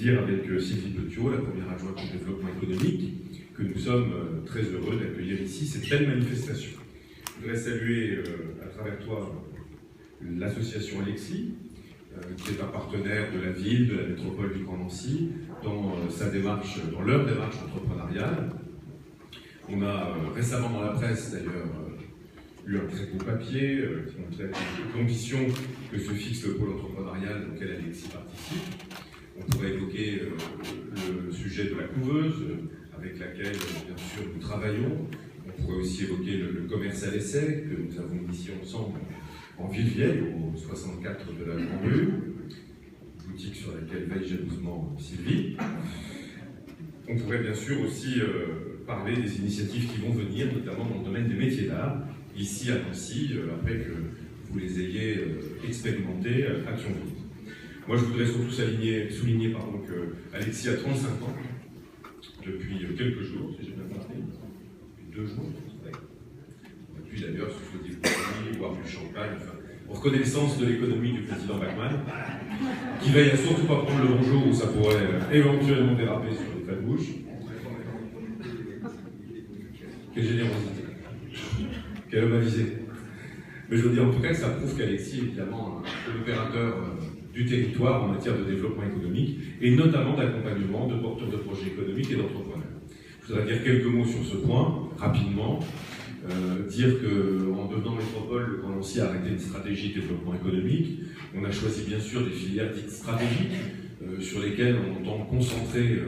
dire avec Sylvie Petiot, la première adjointe au développement économique, que nous sommes très heureux d'accueillir ici cette belle manifestation. Je voudrais saluer à travers toi l'association Alexis, qui est un partenaire de la ville, de la métropole du Grand Nancy, dans leur démarche entrepreneuriale. On a récemment dans la presse d'ailleurs eu un très beau papier qui montrait les conditions que se fixe le pôle entrepreneurial auquel Alexis participe. On pourrait évoquer le sujet de la couveuse, avec laquelle bien sûr nous travaillons. On pourrait aussi évoquer le commerce à l'essai que nous avons initié ensemble en Ville-Vieille, au 64 de la Grande Rue, boutique sur laquelle veille jalousement Sylvie. On pourrait bien sûr aussi parler des initiatives qui vont venir, notamment dans le domaine des métiers d'art, ici à Nancy, après que vous les ayez expérimentés à Thionville. Moi, je voudrais surtout souligner que Alexis a 35 ans, depuis quelques jours, si j'ai bien compris, depuis 2 jours. Depuis d'ailleurs, se souhaiter boire du champagne, enfin, en reconnaissance de l'économie du président Bachmann, qui veille à surtout pas prendre le bonjour où ça pourrait éventuellement déraper sur les fêtes de bouche. Quelle générosité, quel homme avisé. Mais je veux dire en tout cas que ça prouve qu'Alexis est évidemment un opérateur du territoire en matière de développement économique et notamment d'accompagnement de porteurs de projets économiques et d'entrepreneurs. Je voudrais dire quelques mots sur ce point, rapidement. Dire qu'en devenant métropole, le Grand Nancy a arrêté une stratégie de développement économique. On a choisi bien sûr des filières dites stratégiques sur lesquelles on entend concentrer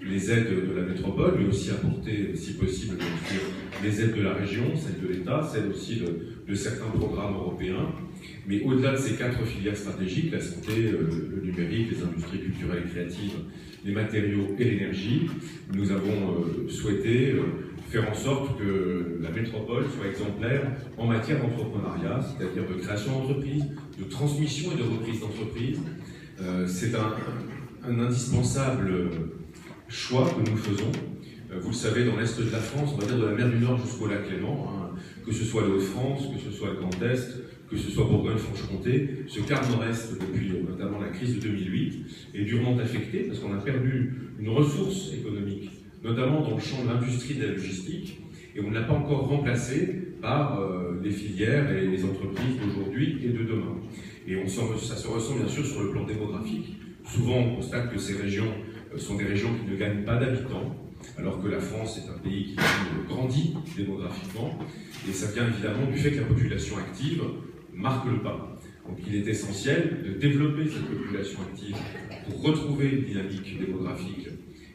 les aides de la métropole, mais aussi apporter, si possible, bien sûr, les aides de la région, celles de l'État, celles aussi de certains programmes européens. Mais au-delà de ces 4 filières stratégiques, la santé, le numérique, les industries culturelles et créatives, les matériaux et l'énergie, nous avons souhaité faire en sorte que la métropole soit exemplaire en matière d'entrepreneuriat, c'est-à-dire de création d'entreprises, de transmission et de reprise d'entreprises. C'est un indispensable choix que nous faisons. Vous le savez, dans l'Est de la France, on va dire de la mer du Nord jusqu'au lac Léman, que ce soit les Hauts-de-France, que ce soit le Grand Est, que ce soit Bourgogne-Franche-Comté, ce quart nord-est, depuis notamment la crise de 2008, est durement affecté parce qu'on a perdu une ressource économique, notamment dans le champ de l'industrie de la logistique, et on ne l'a pas encore remplacé par les filières et les entreprises d'aujourd'hui et de demain. Et ça se ressent bien sûr sur le plan démographique. Souvent, on constate que ces régions sont des régions qui ne gagnent pas d'habitants, alors que la France est un pays qui grandit démographiquement, et ça vient évidemment du fait que la population active marque le pas. Donc il est essentiel de développer cette population active pour retrouver une dynamique démographique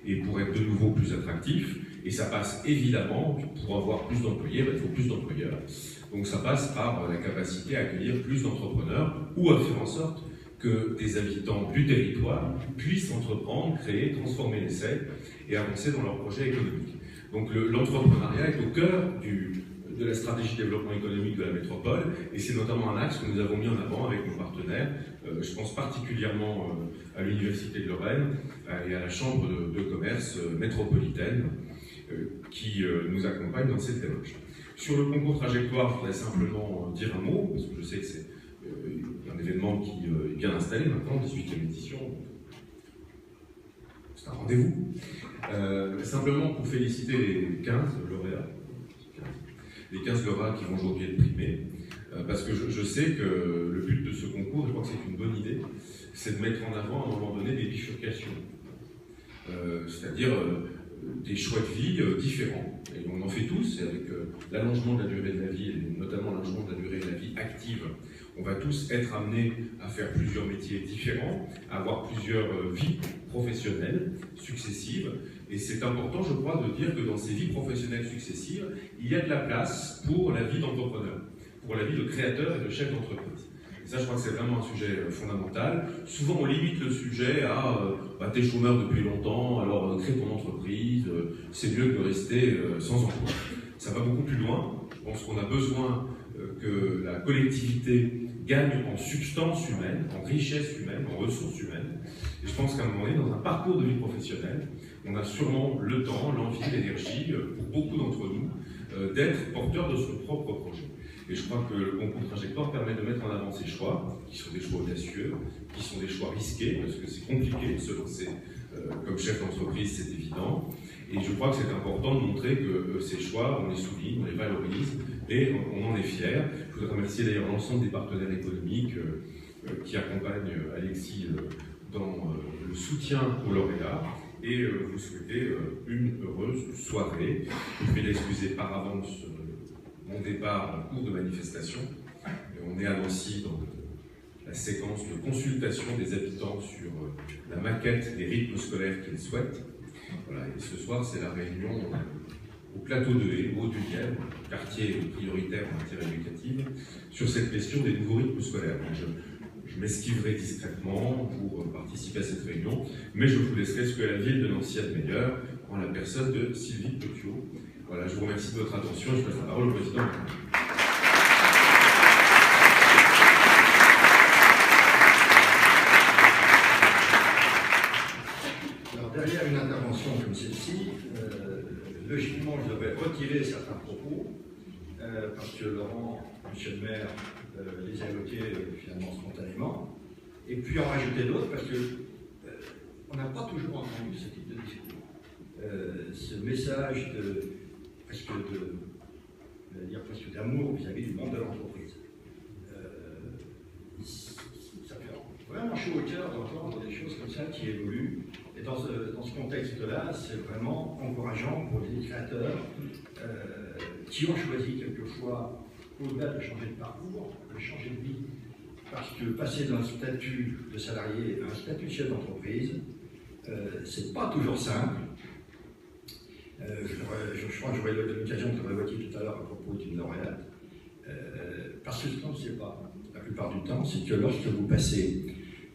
et pour être de nouveau plus attractif, et ça passe évidemment, pour avoir plus d'employés, il faut plus d'employeurs. Donc ça passe par la capacité à accueillir plus d'entrepreneurs ou à faire en sorte que des habitants du territoire puissent entreprendre, créer, transformer l'essai et avancer dans leurs projets économiques. Donc l'entrepreneuriat est au cœur de la stratégie de développement économique de la métropole, et c'est notamment un axe que nous avons mis en avant avec nos partenaires. Je pense particulièrement à l'Université de Lorraine et à la Chambre de commerce métropolitaine qui nous accompagne dans cette démarche. Sur le concours trajectoire, je voudrais simplement dire un mot, parce que je sais que c'est un événement qui est bien installé maintenant, 18e édition. C'est un rendez-vous. Simplement pour féliciter les 15 lauréats, les 15 lauréats qui vont aujourd'hui être primés, parce que je sais que le but de ce concours, je crois que c'est une bonne idée, c'est de mettre en avant à un moment donné des bifurcations, c'est-à-dire des choix de vie différents. Et on en fait tous, et avec l'allongement de la durée de la vie, et notamment l'allongement de la durée de la vie active, on va tous être amenés à faire plusieurs métiers différents, à avoir plusieurs vies professionnelles successives. Et c'est important, je crois, de dire que dans ces vies professionnelles successives, il y a de la place pour la vie d'entrepreneur, pour la vie de créateur et de chef d'entreprise. Et ça, je crois que c'est vraiment un sujet fondamental. Souvent, on limite le sujet à t'es chômeur depuis longtemps, alors crée ton entreprise, c'est mieux que de rester sans emploi. Ça va beaucoup plus loin. Je pense qu'on a besoin que la collectivité gagne en substance humaine, en richesse humaine, en ressources humaines. Et je pense qu'à un moment donné, dans un parcours de vie professionnelle, on a sûrement le temps, l'envie, l'énergie, pour beaucoup d'entre nous, d'être porteur de son propre projet. Et je crois que le concours trajectoire permet de mettre en avant ces choix, qui sont des choix audacieux, qui sont des choix risqués, parce que c'est compliqué de se lancer comme chef d'entreprise, c'est évident. Et je crois que c'est important de montrer que ces choix, on les souligne, on les valorise et on en est fiers. Je voudrais remercier d'ailleurs l'ensemble des partenaires économiques qui accompagnent Alexis dans le soutien aux lauréats et vous souhaiter une heureuse soirée. Je vais l'excuser par avance mon départ en cours de manifestation. On est à Nancy dans la séquence de consultation des habitants sur la maquette des rythmes scolaires qu'ils souhaitent. Voilà, et ce soir, c'est la réunion au plateau de Haye, au Haut-du-Nièvre, quartier prioritaire en matière éducative, sur cette question des nouveaux rythmes scolaires. Donc je m'esquiverai discrètement pour participer à cette réunion, mais je vous laisserai ce que la ville de Nancy a de meilleur, en la personne de Sylvie Petiot. Voilà, je vous remercie de votre attention et je passe la parole au président. Derrière une intervention comme celle-ci, logiquement, je devrais retirer certains propos, parce que Laurent, monsieur le maire, les a évoqués finalement spontanément, et puis en rajouter d'autres, parce qu'on n'a pas toujours entendu ce type de discours. Ce message presque d'amour vis-à-vis du monde de l'entreprise. Ça fait vraiment chaud au cœur d'entendre des choses comme ça qui évoluent. Et dans ce contexte-là, c'est vraiment encourageant pour les créateurs qui ont choisi quelquefois, au-delà de changer de parcours, de changer de vie. Parce que passer d'un statut de salarié à un statut de chef d'entreprise, c'est pas toujours simple. Je crois que j'aurai l'occasion de l'évoquer tout à l'heure à propos d'une lauréate. Parce que ce qu'on ne sait pas, la plupart du temps, c'est que lorsque vous passez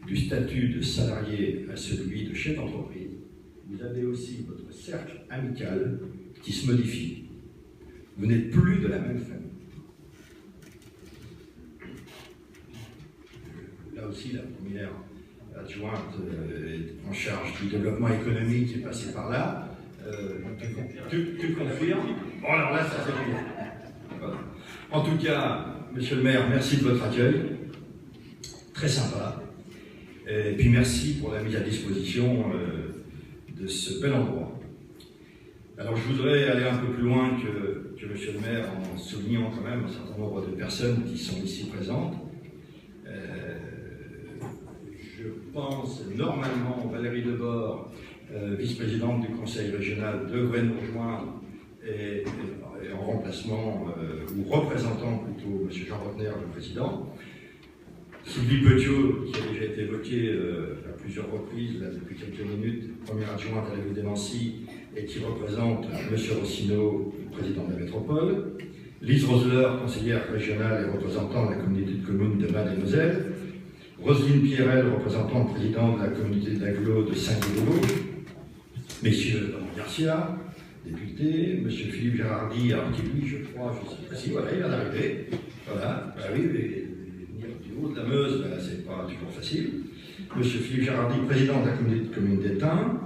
du statut de salarié à celui de chef d'entreprise, vous avez aussi votre cercle amical qui se modifie. Vous n'êtes plus de la même famille. Là aussi, la première adjointe en charge du développement économique est passée par là. Tu confirmes? Bon, alors là, ça c'est bien. Voilà. En tout cas, monsieur le maire, merci de votre accueil. Très sympa. Et puis merci pour la mise à disposition de ce bel endroit. Alors je voudrais aller un peu plus loin que monsieur le maire en soulignant quand même un certain nombre de personnes qui sont ici présentes. Je pense normalement Valérie Debord, vice-présidente du conseil régional, devrait nous rejoindre et en remplacement ou représentant plutôt monsieur Jean Rotner, le président. Sylvie Petiot, qui a déjà été évoquée à plusieurs reprises, là, depuis quelques minutes, première adjointe à la ville de Nancy, et qui représente M. Rossineau, président de la métropole. Lise Rosler, conseillère régionale et représentant de la communauté de communes de Bade et Moselle. Roselyne Pierrel, représentante présidente de la communauté d'agglo de Saint-Guédolo. Messieurs Laurent Garcia, député. M. Philippe Gérardi, alors qui lui, je crois, je ne sais pas si, voilà, il vient d'arriver. Voilà, bah oui, mais de la Meuse, ben, c'est pas toujours facile. Monsieur Philippe Gérardi, président de la communauté de communes d'Étain.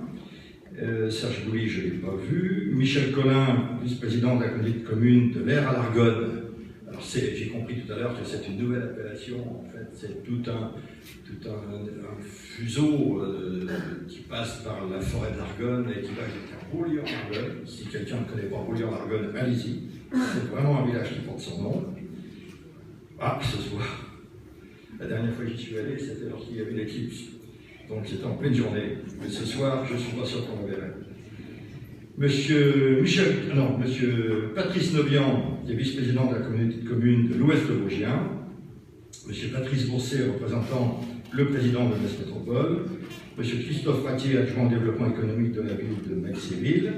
Serge Bouly, je ne l'ai pas vu. Michel Collin, vice-président de la communauté de communes de l'Aire à l'Argonne. Alors j'ai compris tout à l'heure que c'est une nouvelle appellation. En fait, c'est tout un fuseau qui passe par la forêt de l'Argonne et qui va jusqu'à Beaulieu-en-Argonne. Si quelqu'un ne connaît pas Beaulieu-en-Argonne, allez-y. C'est vraiment un village qui porte son nom. Ah, ce soir. La dernière fois que j'y suis allé, c'était lorsqu'il y avait l'éclipse. Donc c'était en pleine journée. Mais ce soir, je ne suis pas sûr qu'on le verrait. Monsieur Patrice Nobian, qui est vice-président de la communauté de communes de l'Ouest Vosgien. Monsieur Patrice Bourset, représentant le président de l'Ouest Métropole. Monsieur Christophe Ratier, adjoint au développement économique de la ville de Metz-et-Ville.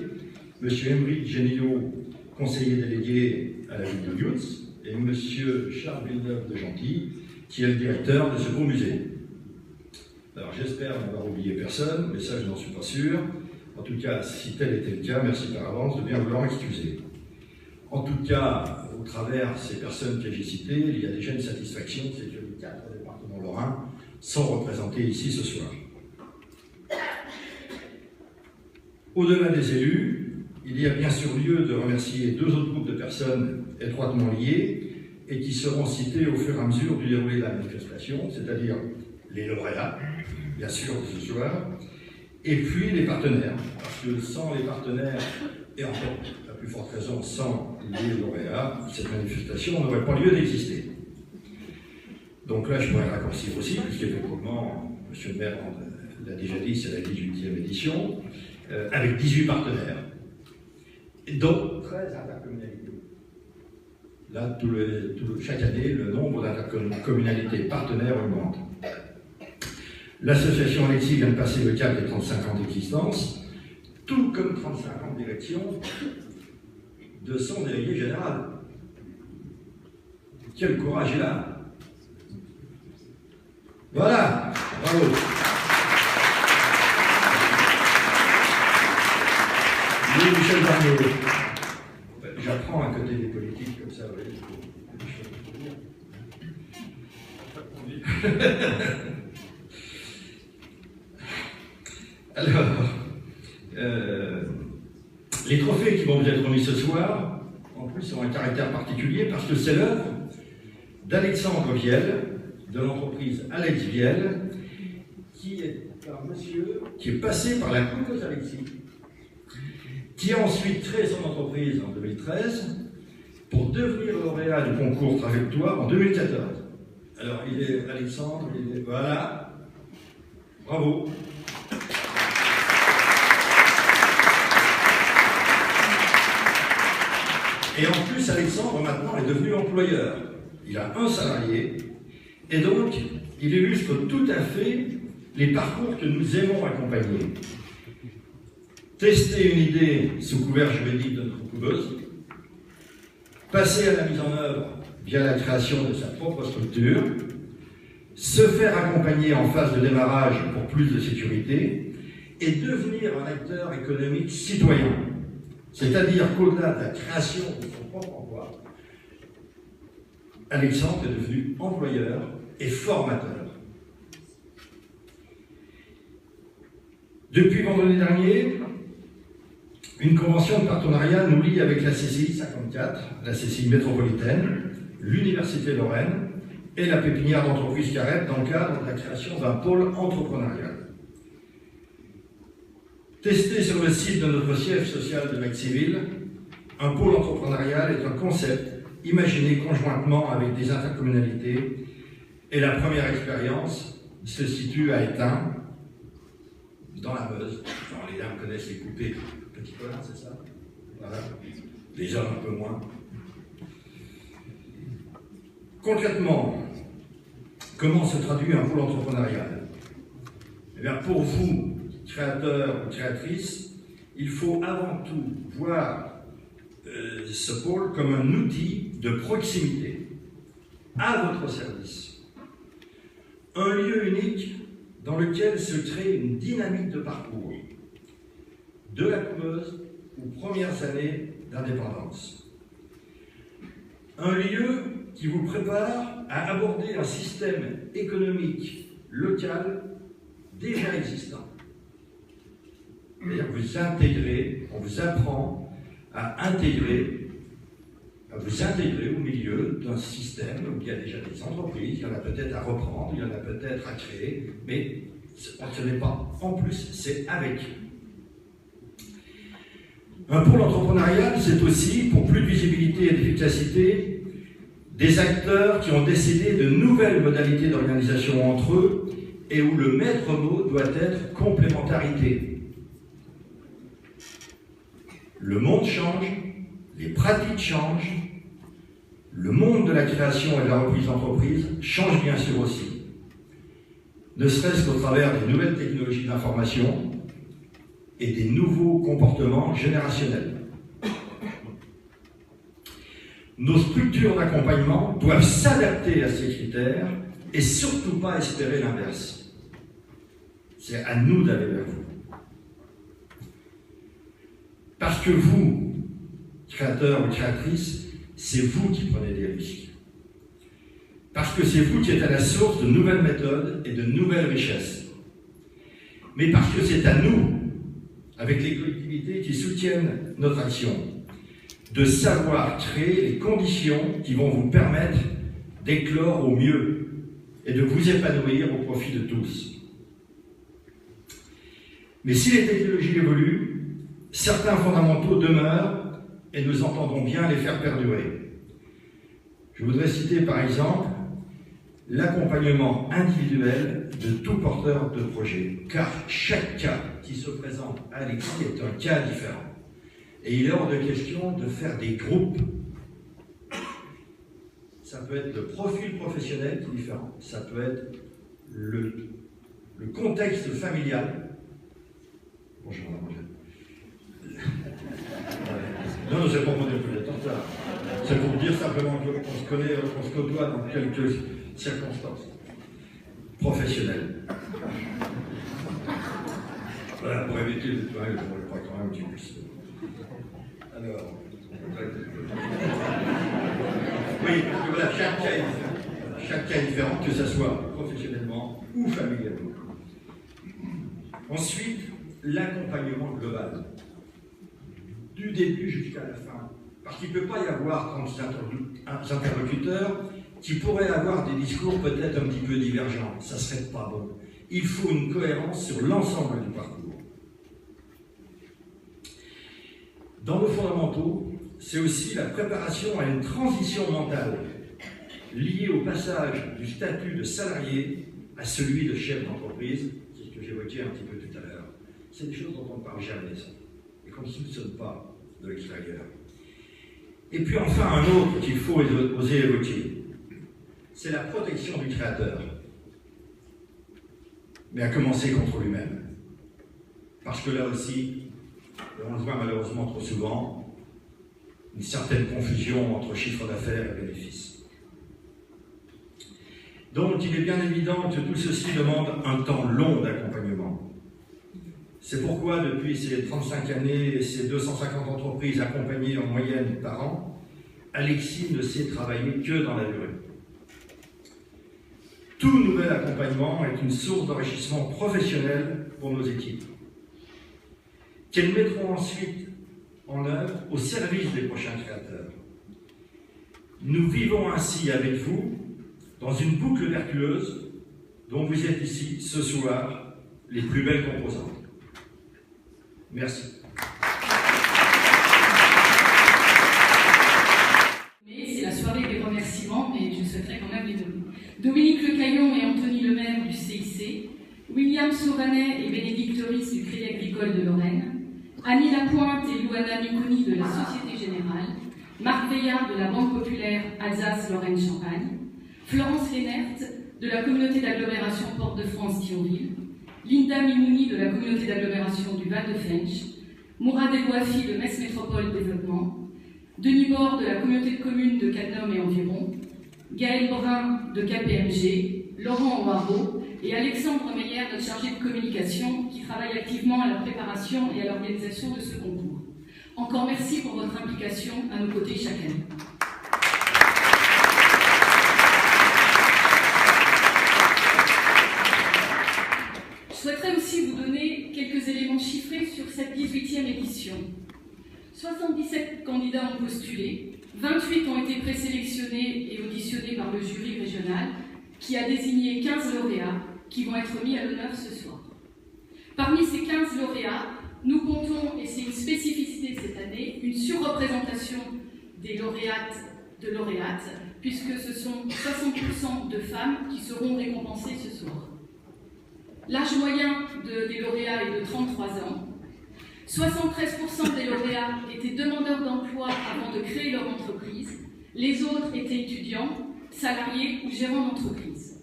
Monsieur Émeric Génillot, conseiller délégué à la ville de Liutz. Et monsieur Charles Villeneuve de Gentil, qui est le directeur de ce beau musée. Alors j'espère n'avoir oublié personne, mais ça je n'en suis pas sûr. En tout cas, si tel était le cas, merci par avance de bien vouloir m'excuser. En tout cas, au travers de ces personnes que j'ai citées, il y a déjà une satisfaction, c'est que les 4 départements lorrains sont représentés ici ce soir. Au-delà des élus, il y a bien sûr lieu de remercier 2 autres groupes de personnes étroitement liés et qui seront cités au fur et à mesure du déroulé de la manifestation, c'est-à-dire les lauréats, bien sûr, de ce soir, Et puis les partenaires, parce que sans les partenaires, et encore à plus forte raison sans les lauréats, cette manifestation n'aurait pas lieu d'exister. Donc là, je pourrais raccourcir aussi, puisqu'effectivement, M. le maire l'a déjà dit, c'est la 18e édition, avec 18 partenaires, dont 13 intercommunalités. Là, chaque année, le nombre d'intercommunalités partenaires augmente. L'association Alexis vient de passer le cap des 35 ans d'existence, tout comme 35 ans de direction de son délégué général. Quel courage il a! Voilà, bravo. Michel Barnier. J'apprends à côté des politiques comme ça, vous voyez. Alors, les trophées qui vont vous être remis ce soir, en plus, ont un caractère particulier parce que c'est l'œuvre d'Alexandre Viel, de l'entreprise Alex Viel, qui est un monsieur qui est passé par la couveuse Alexis, qui a ensuite créé son entreprise en 2013 pour devenir lauréat du concours Trajectoire en 2014. Alors, il est Alexandre, il est... Voilà. Bravo. Et en plus, Alexandre, maintenant, est devenu employeur. Il a un salarié, et donc, il illustre tout à fait les parcours que nous aimons accompagner. Tester une idée sous couvert juridique de notre couveuse, passer à la mise en œuvre via la création de sa propre structure, se faire accompagner en phase de démarrage pour plus de sécurité, et devenir un acteur économique citoyen. C'est-à-dire qu'au-delà de la création de son propre emploi, Alexandre est devenu employeur et formateur. Depuis vendredi dernier, une convention de partenariat nous lie avec la CCI 54, la CCI métropolitaine, l'Université Lorraine et la pépinière d'entreprise Carrette dans le cadre de la création d'un pôle entrepreneurial. Testé sur le site de notre siège social de Maxéville, un pôle entrepreneurial est un concept imaginé conjointement avec des intercommunalités et la première expérience se situe à Étain, dans la Meuse. Genre, les dames connaissent les poupées Petit Colin, c'est ça? Voilà. Les hommes un peu moins. Concrètement, comment se traduit un pôle entrepreneurial? Eh bien, pour vous, créateurs ou créatrices, il faut avant tout voir ce pôle comme un outil de proximité à votre service. Un lieu unique dans lequel se crée une dynamique de parcours, de la couveuse aux premières années d'indépendance. Un lieu qui vous prépare à aborder un système économique local déjà existant. C'est-à-dire que vous intégrez, on vous apprend à vous intégrer au milieu d'un système où il y a déjà des entreprises, il y en a peut-être à reprendre, il y en a peut-être à créer, mais ce n'est pas en plus, c'est avec. Un pôle entrepreneurial, c'est aussi, pour plus de visibilité et d'efficacité, des acteurs qui ont décidé de nouvelles modalités d'organisation entre eux et où le maître mot doit être complémentarité. Le monde change, les pratiques changent, le monde de la création et de la reprise d'entreprise change bien sûr aussi, ne serait-ce qu'au travers des nouvelles technologies d'information et des nouveaux comportements générationnels. Nos structures d'accompagnement doivent s'adapter à ces critères et surtout pas espérer l'inverse. C'est à nous d'aller vers vous. Parce que vous, créateurs ou créatrices, c'est vous qui prenez des risques. Parce que c'est vous qui êtes à la source de nouvelles méthodes et de nouvelles richesses. Mais parce que c'est à nous, avec les collectivités qui soutiennent notre action, de savoir créer les conditions qui vont vous permettre d'éclore au mieux et de vous épanouir au profit de tous. Mais si les technologies évoluent, certains fondamentaux demeurent et nous entendons bien les faire perdurer. Je voudrais citer par exemple l'accompagnement individuel de tout porteur de projet, car chaque cas qui se présente à Alexis est un cas différent. Et il est hors de question de faire des groupes. Ça peut être le profil professionnel qui est différent, ça peut être le contexte familial. Bonjour, madame. Non, c'est pas pour dire que j'attends ça. C'est pour dire simplement qu'on se connaît, qu'on se côtoie dans quelques circonstances professionnelles. Voilà, pour éviter le toile, je crois quand même que tu puisses. Alors, oui, parce que voilà, chaque cas est différent, que ce soit professionnellement ou familialement. Ensuite, l'accompagnement global, du début jusqu'à la fin. Parce qu'il ne peut pas y avoir 30 interlocuteurs qui pourraient avoir des discours peut-être un petit peu divergents. Ça ne serait pas bon. Il faut une cohérence sur l'ensemble du parcours. Dans nos fondamentaux, c'est aussi la préparation à une transition mentale liée au passage du statut de salarié à celui de chef d'entreprise, c'est ce que j'évoquais un petit peu tout à l'heure. C'est des choses dont on ne parle jamais, ça, et qu'on ne soupçonne pas de l'extérieur. Et puis enfin, un autre qu'il faut oser évoquer, c'est la protection du créateur, mais à commencer contre lui-même. Parce que là aussi, on le voit malheureusement trop souvent, une certaine confusion entre chiffre d'affaires et bénéfices. Donc il est bien évident que tout ceci demande un temps long d'accompagnement. C'est pourquoi depuis ces 35 années et ces 250 entreprises accompagnées en moyenne par an, Alexis ne sait travailler que dans la durée. Tout nouvel accompagnement est une source d'enrichissement professionnel pour nos équipes, qu'elles mettront ensuite en œuvre au service des prochains créateurs. Nous vivons ainsi avec vous dans une boucle vertueuse dont vous êtes ici ce soir les plus belles composantes. Merci. C'est la soirée des remerciements, mais je souhaiterais quand même les nommer. Dominique Lecaillon et Anthony Lemaire du CIC, William Sauvanet et Bénédicte Loris du Crédit Agricole de Lorraine, Annie Lapointe et Louana Miconi de la Société Générale, Marc Veillard de la Banque Populaire Alsace-Lorraine-Champagne, Florence Lénert de la Communauté d'agglomération Porte-de-France-Thionville, Linda Mimouni de la Communauté d'agglomération du Val-de-Fench, Mourad Elwaafi de Metz Métropole Développement, Denis Bord de la Communauté de communes de Cadnum et environ, Gaël Brun de KPMG, Laurent Oaro et Alexandre Meyer, notre chargé de communication, qui travaille activement à la préparation et à l'organisation de ce concours. Encore merci pour votre implication à nos côtés chaque année. Je souhaiterais aussi vous donner quelques éléments chiffrés sur cette 18e édition. 77 candidats ont postulé, 28 ont été présélectionnés et auditionnés par le jury régional, qui a désigné 15 lauréats qui vont être mis à l'honneur ce soir. Parmi ces 15 lauréats, nous comptons, et c'est une spécificité de cette année, une surreprésentation des lauréates, puisque ce sont 60% de femmes qui seront récompensées ce soir. L'âge moyen des lauréats est de 33 ans. 73% des lauréats étaient demandeurs d'emploi avant de créer leur entreprise. Les autres étaient étudiants, salariés ou gérants d'entreprise.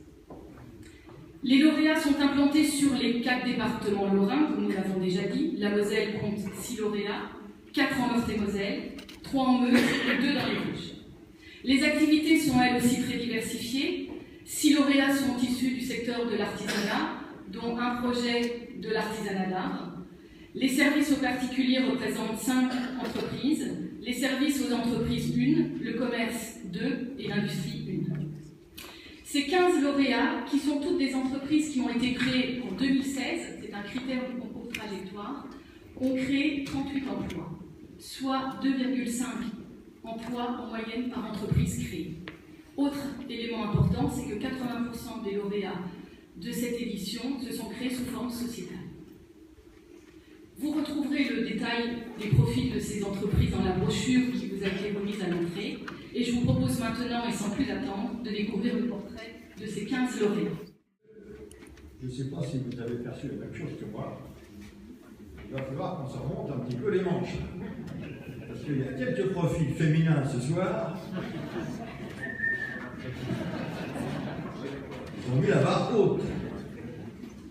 Les lauréats sont implantés sur les 4 départements lorrains, comme nous l'avons déjà dit. La Moselle compte 6 lauréats, 4 en Meurthe-et-Moselle, 3 en Meuse et 2 dans les Vosges. Les activités sont elles aussi très diversifiées. 6 lauréats sont issus du secteur de l'artisanat, dont un projet de l'artisanat d'art. Les services aux particuliers représentent 5 entreprises, les services aux entreprises 1, le commerce 2 et l'industrie 1. Ces 15 lauréats, qui sont toutes des entreprises qui ont été créées en 2016, c'est un critère du concours trajectoire, ont créé 38 emplois, soit 2,5 emplois en moyenne par entreprise créée. Autre élément important, c'est que 80% des lauréats de cette édition se sont créés sous forme sociétale. Vous retrouverez le détail des profils de ces entreprises dans la brochure qui vous a été remise à l'entrée. Et je vous propose maintenant, et sans plus attendre, de découvrir le portrait de ces 15 lauréats. Je ne sais pas si vous avez perçu la même chose que moi. Il va falloir qu'on se remonte un petit peu les manches. Parce qu'il y a quelques profils féminins ce soir. Ils ont mis la barre haute.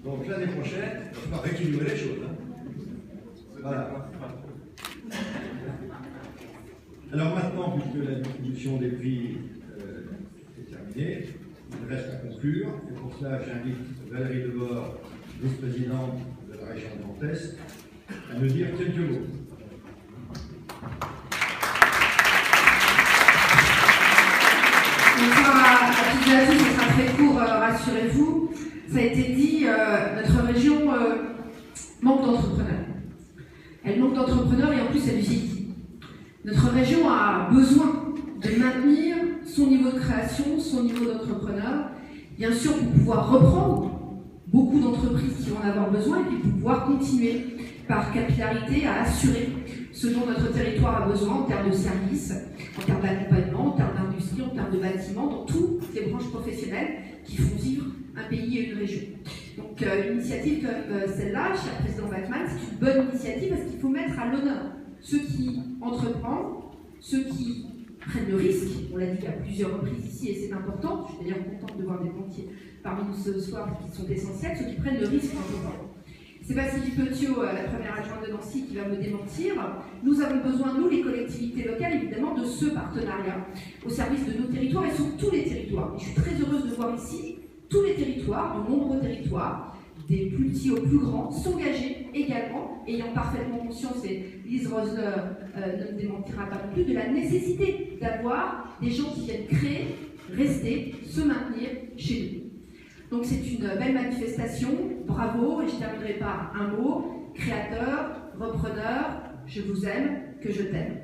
Donc l'année prochaine, il va falloir rééquilibrer les choses. Voilà. Alors maintenant, puisque la distribution des prix est terminée, il reste à conclure. Et pour cela, j'invite Valérie Debord, vice-présidente de la région Grand Est, à nous dire quelques mots. Bonsoir à toutes et à tous, ce sera très court, rassurez-vous. Ça a été dit, notre région manque d'entrepreneurs. Elle manque d'entrepreneurs et en plus elle vieillit. Notre région a besoin de maintenir son niveau de création, son niveau d'entrepreneur, bien sûr pour pouvoir reprendre beaucoup d'entreprises qui vont en avoir besoin et puis pour pouvoir continuer par capillarité à assurer ce dont notre territoire a besoin en termes de services, en termes d'accompagnement, en termes d'industrie, en termes de bâtiments, dans toutes les branches professionnelles qui font vivre un pays et une région. Donc une initiative comme celle-là, cher président Bachmann, c'est une bonne initiative parce qu'il faut mettre à l'honneur ceux qui entreprennent, ceux qui prennent le risque. On l'a dit à plusieurs reprises ici et c'est important. Je suis d'ailleurs contente de voir des banquiers parmi nous ce soir qui sont essentiels, ceux qui prennent le risque d'entreprendre. C'est Vassili Petiot, la première adjointe de Nancy, qui va me démentir. Nous avons besoin, nous, les collectivités locales, évidemment, de ce partenariat au service de nos territoires et sur tous les territoires. Et je suis très heureuse de voir ici tous les territoires, de nombreux territoires, des plus petits aux plus grands, s'engager également, ayant parfaitement conscience, et Lise Rosler ne me démentira pas non plus, de la nécessité d'avoir des gens qui viennent créer, rester, se maintenir chez nous. Donc c'est une belle manifestation, bravo, et je terminerai par un mot, créateur, repreneur, je vous aime, que je t'aime.